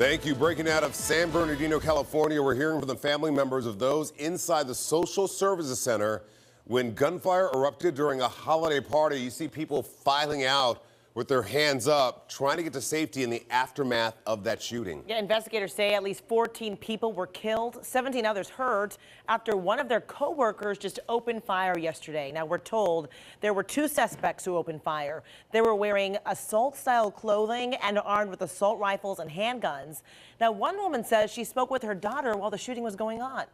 Thank you. Breaking out of San Bernardino, California, we're hearing from the family members of those inside the Social Services Center when gunfire erupted during a holiday party. You see people filing out with their hands up, trying to get to safety in the aftermath of that shooting. Yeah, investigators say at least 14 people were killed, 17 others hurt after one of their co-workers just opened fire yesterday. Now, we're told there were 2 suspects who opened fire. They were wearing assault-style clothing and armed with assault rifles and handguns. Now, one woman says she spoke with her daughter while the shooting was going on.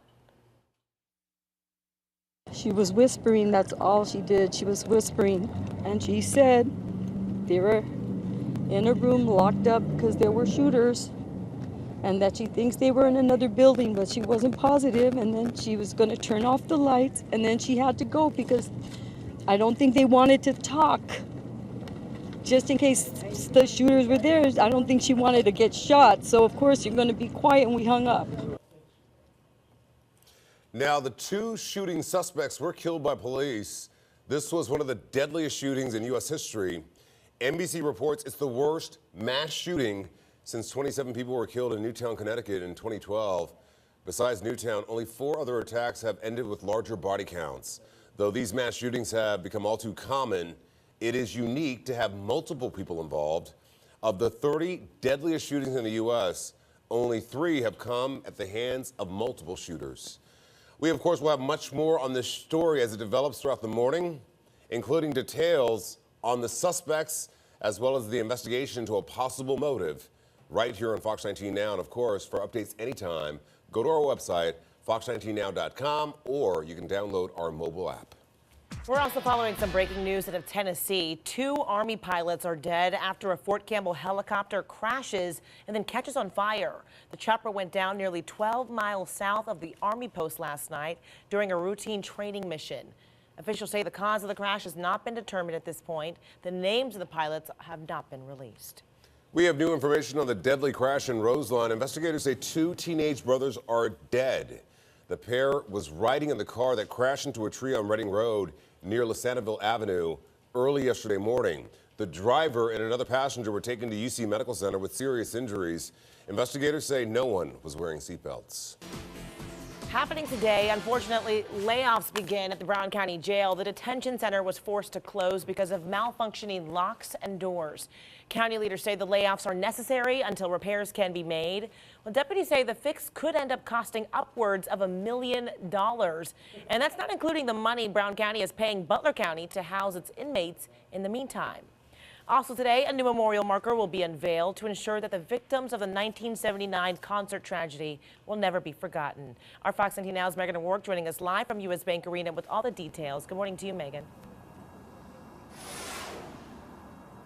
She was whispering, that's all she did. She was whispering, and she said they were in a room locked up because there were shooters, and that she thinks they were in another building, but she wasn't positive. And then she was going to turn off the lights, and then she had to go because I don't think they wanted to talk. Just in case the shooters were there, I don't think she wanted to get shot. So, of course, you're going to be quiet, and we hung up. Now, the 2 shooting suspects were killed by police. This was one of the deadliest shootings in U.S. history. NBC reports it's the worst mass shooting since 27 people were killed in Newtown, Connecticut in 2012. Besides Newtown, only 4 other attacks have ended with larger body counts. Though these mass shootings have become all too common, it is unique to have multiple people involved. Of the 30 deadliest shootings in the U.S., only 3 have come at the hands of multiple shooters. We, of course, will have much more on this story as it develops throughout the morning, including details on the suspects as well as the investigation into a possible motive right here on Fox 19 Now. And, of course, for updates anytime, go to our website, fox19now.com, or you can download our mobile app. We're also following some breaking news out of Tennessee. 2 Army pilots are dead after a Fort Campbell helicopter crashes and then catches on fire. The chopper went down nearly 12 miles south of the Army post last night during a routine training mission. Officials say the cause of the crash has not been determined at this point. The names of the pilots have not been released. We have new information on the deadly crash in Roselawn. Investigators say 2 teenage brothers are dead. The pair was riding in the car that crashed into a tree on Reading Road near Lisanaville Avenue early yesterday morning. The driver and another passenger were taken to UC Medical Center with serious injuries. Investigators say no one was wearing seatbelts. Happening today, unfortunately, layoffs begin at the Brown County Jail. The detention center was forced to close because of malfunctioning locks and doors. County leaders say the layoffs are necessary until repairs can be made. Well, deputies say the fix could end up costing upwards of $1 million. And that's not including the money Brown County is paying Butler County to house its inmates in the meantime. Also today, a new memorial marker will be unveiled to ensure that the victims of the 1979 concert tragedy will never be forgotten. Our Fox 19 Now's Megan O'Rourke joining us live from U.S. Bank Arena with all the details. Good morning to you, Megan.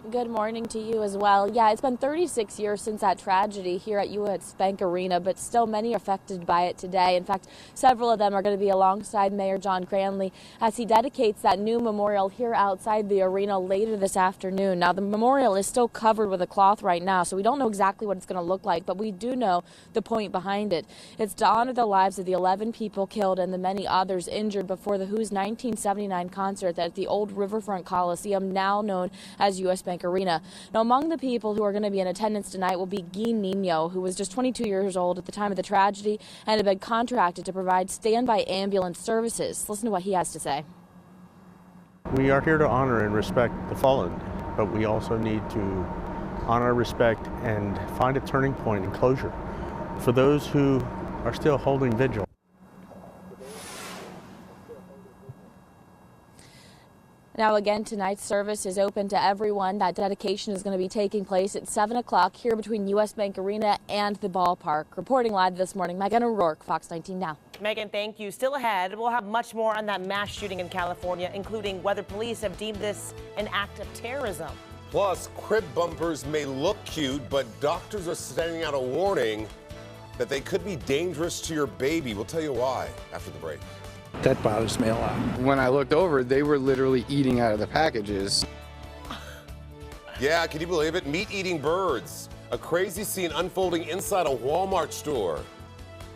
Good morning to you as well. Yeah, it's been 36 years since that tragedy here at U.S. Bank Arena, but still many affected by it today. In fact, several of them are going to be alongside Mayor John Cranley as he dedicates that new memorial here outside the arena later this afternoon. Now, the memorial is still covered with a cloth right now, so we don't know exactly what it's going to look like, but we do know the point behind it. It's to honor the lives of the 11 people killed and the many others injured before the Who's 1979 concert at the old Riverfront Coliseum, now known as U.S. Bank Arena. Now, among the people who are going to be in attendance tonight will be Guy Nino, who was just 22 years old at the time of the tragedy and had been contracted to provide standby ambulance services. Listen to what he has to say. We are here to honor and respect the fallen, but we also need to honor, respect, and find a turning point and closure for those who are still holding vigil. Now, again, tonight's service is open to everyone. That dedication is going to be taking place at 7 o'clock here between U.S. Bank Arena and the ballpark. Reporting live this morning, Megan O'Rourke, Fox 19 Now. Megan, thank you. Still ahead, we'll have much more on that mass shooting in California, including whether police have deemed this an act of terrorism. Plus, crib bumpers may look cute, but doctors are sending out a warning that they could be dangerous to your baby. We'll tell you why after the break. That bothers me a lot. When I looked over, they were literally eating out of the packages. Yeah, can you believe it? Meat-eating birds. A crazy scene unfolding inside a Walmart store.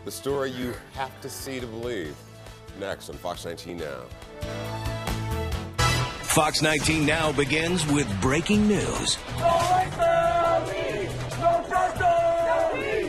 The story you have to see to believe. Next on Fox 19 Now. Fox 19 Now begins with breaking news. No right family, no justice.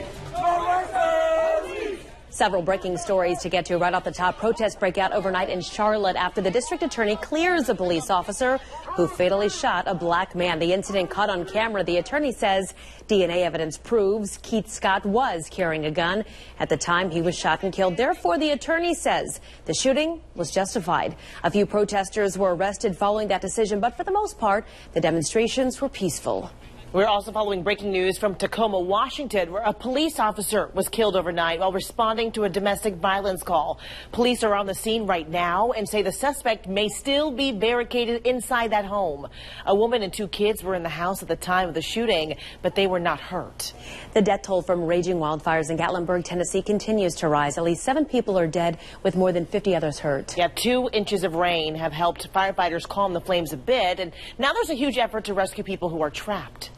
Several breaking stories to get to right off the top. Protests break out overnight in Charlotte after the district attorney clears a police officer who fatally shot a black man. The incident caught on camera. The attorney says DNA evidence proves Keith Scott was carrying a gun at the time he was shot and killed. Therefore, the attorney says the shooting was justified. A few protesters were arrested following that decision, but for the most part, the demonstrations were peaceful. We're also following breaking news from Tacoma, Washington, where a police officer was killed overnight while responding to a domestic violence call. Police are on the scene right now and say the suspect may still be barricaded inside that home. A woman and 2 kids were in the house at the time of the shooting, but they were not hurt. The death toll from raging wildfires in Gatlinburg, Tennessee continues to rise. At least 7 people are dead with more than 50 others hurt. Yeah, 2 inches of rain have helped firefighters calm the flames a bit, and now there's a huge effort to rescue people who are trapped.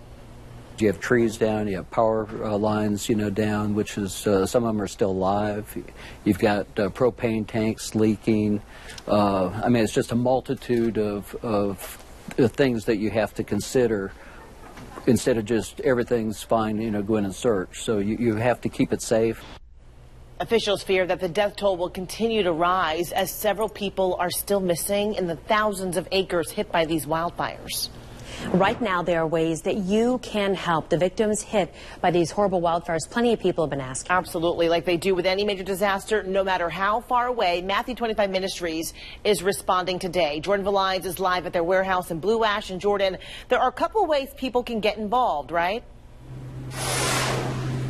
You have trees down, you have power lines, down, which is some of them are still alive. You've got propane tanks leaking. I mean, it's just a multitude of things that you have to consider instead of just everything's fine, go in and search. So you have to keep it safe. Officials fear that the death toll will continue to rise as several people are still missing in the thousands of acres hit by these wildfires. Right now, there are ways that you can help the victims hit by these horrible wildfires. Plenty of people have been asking. Absolutely, like they do with any major disaster, no matter how far away. Matthew 25 Ministries is responding today. Jordan Valines is live at their warehouse in Blue Ash. And Jordan, there are a couple ways people can get involved, right?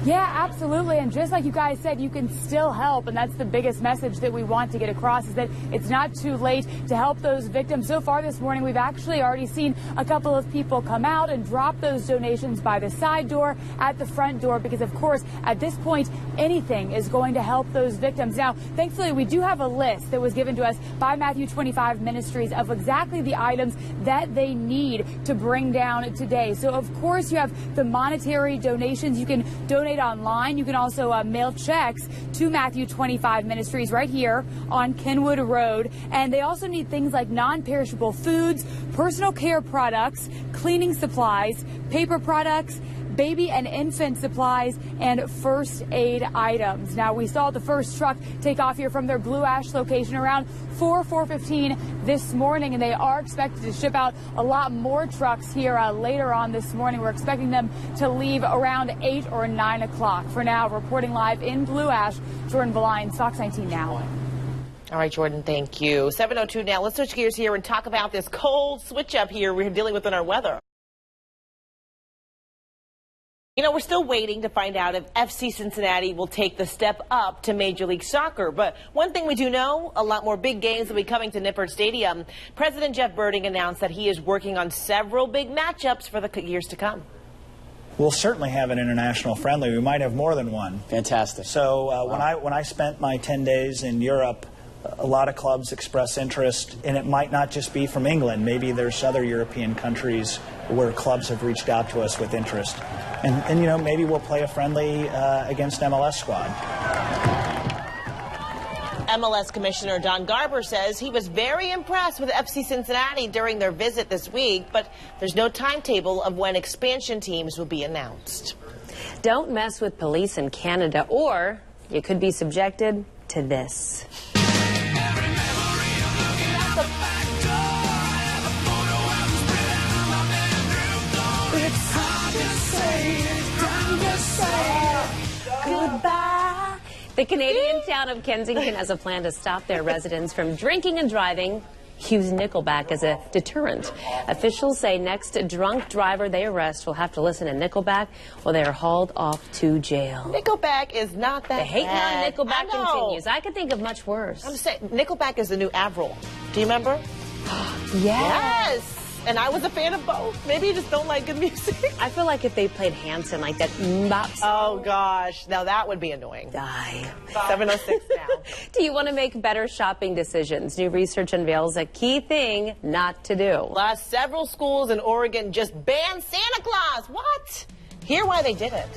Yeah, absolutely. And just like you guys said, you can still help. And that's the biggest message that we want to get across, is that it's not too late to help those victims. So far this morning, we've actually already seen a couple of people come out and drop those donations by the side door, at the front door, because, of course, at this point, anything is going to help those victims. Now, thankfully, we do have a list that was given to us by Matthew 25 Ministries of exactly the items that they need to bring down today. So, of course, you have the monetary donations. You can donate online. You can also mail checks to Matthew 25 Ministries right here on Kenwood Road. And they also need things like non-perishable foods, personal care products, cleaning supplies, paper products, baby and infant supplies, and first aid items. Now, we saw the first truck take off here from their Blue Ash location around 4:15 this morning, and they are expected to ship out a lot more trucks here later on this morning. We're expecting them to leave around 8 or 9 o'clock. For now, reporting live in Blue Ash, Jordan Valines, Fox 19 Now. All right, Jordan, thank you. 7:02 now. Let's switch gears here and talk about this cold switch up here we're dealing with in our weather. We're still waiting to find out if FC Cincinnati will take the step up to Major League Soccer. But one thing we do know, a lot more big games will be coming to Nippert Stadium. President Jeff Berding announced that he is working on several big matchups for the years to come. We'll certainly have an international friendly. We might have more than one. Fantastic. So when I spent my 10 days in Europe, a lot of clubs express interest, and it might not just be from England. Maybe there's other European countries where clubs have reached out to us with interest. And maybe we'll play a friendly against MLS squad. MLS Commissioner Don Garber says he was very impressed with FC Cincinnati during their visit this week, but there's no timetable of when expansion teams will be announced. Don't mess with police in Canada, or you could be subjected to this. Goodbye. The Canadian town of Kensington has a plan to stop their residents from drinking and driving. Use Nickelback as a deterrent. Officials say next drunk driver they arrest will have to listen to Nickelback or they are hauled off to jail. Nickelback is not that The hate bad. on Nickelback continues. I could think of much worse. I'm saying Nickelback is the new Avril. Do you remember? Yes. And I was a fan of both. Maybe you just don't like good music. I feel like if they played Hanson like that. Oh, gosh. Now that would be annoying. Die. 7:06 now. Do you want to make better shopping decisions? New research unveils a key thing not to do. Several schools in Oregon just banned Santa Claus. What? Hear why they did it.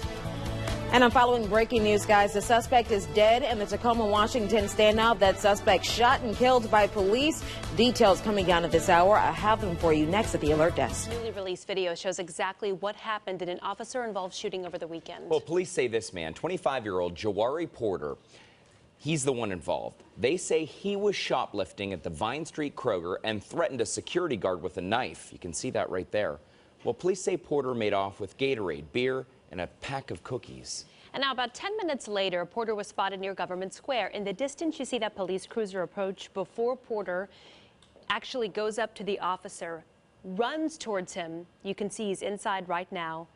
And I'm following breaking news, guys. The suspect is dead in the Tacoma, Washington standoff. That suspect shot and killed by police. Details coming down at this hour. I have them for you next at the Alert Desk. Newly released video shows exactly what happened in an officer-involved shooting over the weekend. Well, police say this man, 25-year-old Jawari Porter, He's the one involved. They say he was shoplifting at the Vine Street Kroger and threatened a security guard with a knife. You can see that right there. Well, police say Porter made off with Gatorade, beer, and a pack of cookies. And now about 10 minutes later, Porter was spotted near Government Square. In the distance, you see that police cruiser approach before Porter actually goes up to the officer, runs towards him. You can see he's inside right now.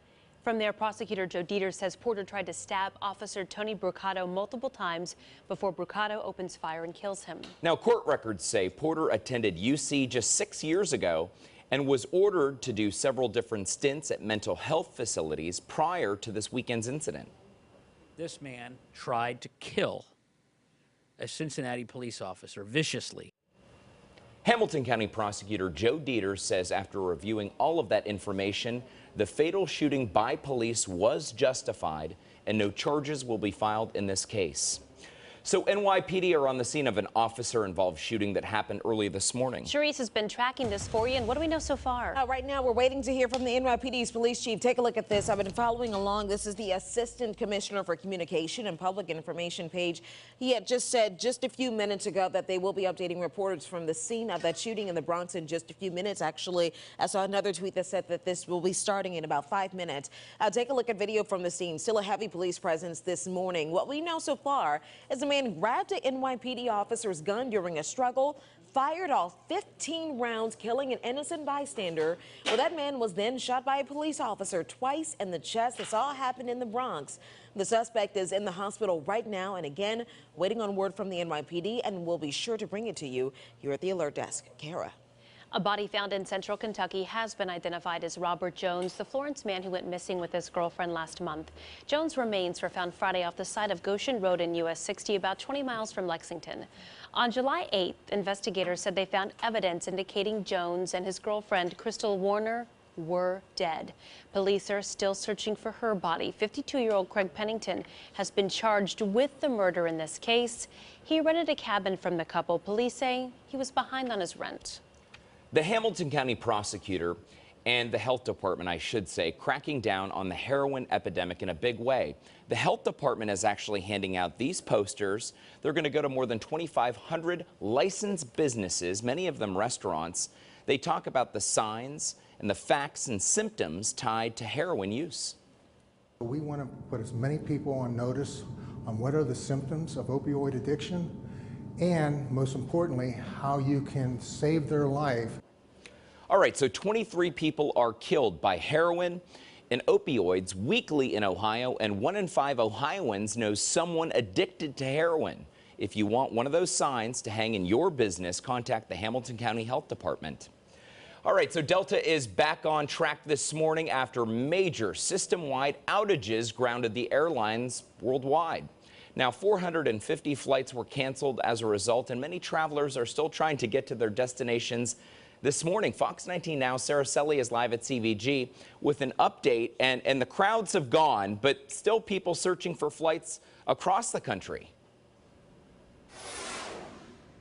From there, prosecutor Joe Dieter says Porter tried to stab Officer Tony Brucato multiple times before Brucato opens fire and kills him. Now, court records say Porter attended UC just 6 years ago and was ordered to do several different stints at mental health facilities prior to this weekend's incident. This man tried to kill a Cincinnati police officer viciously. Hamilton County Prosecutor Joe Dieter says after reviewing all of that information, the fatal shooting by police was justified and no charges will be filed in this case. So NYPD are on the scene of an officer-involved shooting that happened early this morning. Charisse has been tracking this for you, and what do we know so far? Right now, we're waiting to hear from the NYPD's police chief. Take a look at this. I've been following along. This is the Assistant Commissioner for Communication and Public Information page. He had just said just a few minutes ago that they will be updating reporters from the scene of that shooting in the Bronx in just a few minutes. Actually, I saw another tweet that said that this will be starting in about 5 minutes. Take a look at video from the scene. Still a heavy police presence this morning. What we know so far is the man grabbed an NYPD officer's gun during a struggle, fired off 15 rounds, killing an innocent bystander. Well, that man was then shot by a police officer twice in the chest. This all happened in the Bronx. The suspect is in the hospital right now and again waiting on word from the NYPD, and we'll be sure to bring it to you here at the Alert Desk. Kara. A body found in central Kentucky has been identified as Robert Jones, the Florence man who went missing with his girlfriend last month. Jones' remains were found Friday off the side of Goshen Road in US 60, about 20 miles from Lexington. On July 8th, investigators said they found evidence indicating Jones and his girlfriend, Crystal Warner, were dead. Police are still searching for her body. 52-year-old Craig Pennington has been charged with the murder in this case. He rented a cabin from the couple. Police say he was behind on his rent. The Hamilton County prosecutor and the health department, I should say, cracking down on the heroin epidemic in a big way. The health department is actually handing out these posters. They're going to go to more than 2,500 licensed businesses, many of them restaurants. They talk about the signs and the facts and symptoms tied to heroin use. We want to put as many people on notice on what are the symptoms of opioid addiction, and most importantly, how you can save their life. All right, so 23 people are killed by heroin and opioids weekly in Ohio, and 1 in 5 Ohioans knows someone addicted to heroin. If you want one of those signs to hang in your business, contact the Hamilton County Health Department. All right, so Delta is back on track this morning after major system-wide outages grounded the airlines worldwide. Now, 450 flights were canceled as a result, and many travelers are still trying to get to their destinations this morning. Fox 19 Now, Sarah Selly is live at CVG with an update, and the crowds have gone, but still people searching for flights across the country.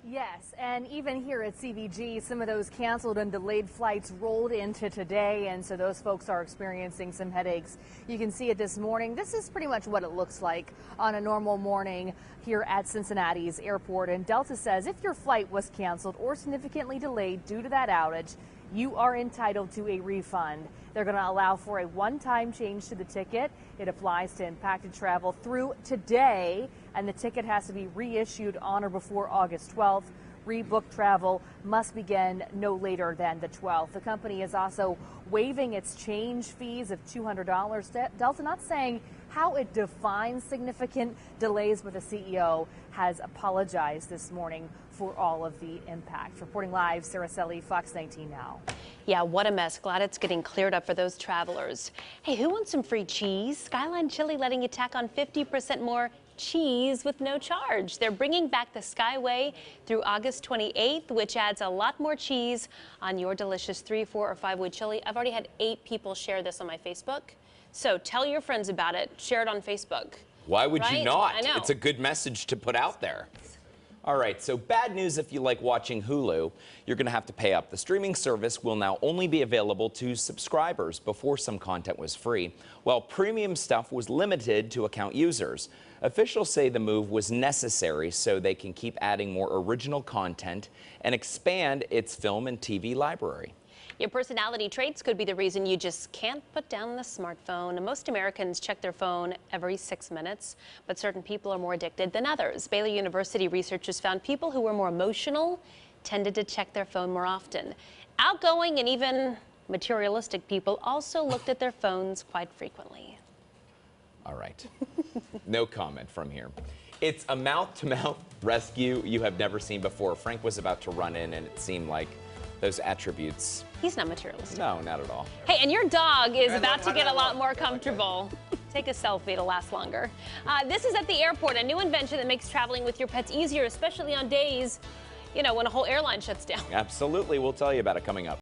Yes, and even here at CVG, some of those canceled and delayed flights rolled into today, and so those folks are experiencing some headaches. You can see it this morning. This is pretty much what it looks like on a normal morning here at Cincinnati's airport. And Delta says if your flight was canceled or significantly delayed due to that outage, you are entitled to a refund. They're going to allow for a one-time change to the ticket. It applies to impacted travel through today, and the ticket has to be reissued on or before August 12th. Rebooked travel must begin no later than the 12th. The company is also waiving its change fees of $200. Delta not saying how it defines significant delays, but the CEO has apologized this morning for all of the impact. Reporting live, Sarah Selly, Fox 19 Now. Yeah, what a mess. Glad it's getting cleared up for those travelers. Hey, who wants some free cheese? Skyline Chili letting you tack on 50% more cheese with no charge. They're bringing back the Skyway through August 28th, which adds a lot more cheese on your delicious 3, 4, or 5-way chili. I've already had 8 people share this on my Facebook. So tell your friends about it. Share it on Facebook. Why would you not? I know. It's a good message to put out there. All right, so bad news if you like watching Hulu. You're going to have to pay up. The streaming service will now only be available to subscribers. Before, some content was free, while premium stuff was limited to account users. Officials say the move was necessary so they can keep adding more original content and expand its film and TV library. Your personality traits could be the reason you just can't put down the smartphone. Most Americans check their phone every 6 minutes, but certain people are more addicted than others. Baylor University researchers found people who were more emotional tended to check their phone more often. Outgoing and even materialistic people also looked at their phones quite frequently. All right. No comment from here. It's a mouth-to-mouth rescue you have never seen before. Frank was about to run in, and it seemed like those attributes. He's not materialistic. No, not at all. Hey, and your dog is about to get a lot more comfortable. Take a selfie, it'll last longer. This is at the airport, a new invention that makes traveling with your pets easier, especially on days, you know, when a whole airline shuts down. Absolutely. We'll tell you about it coming up.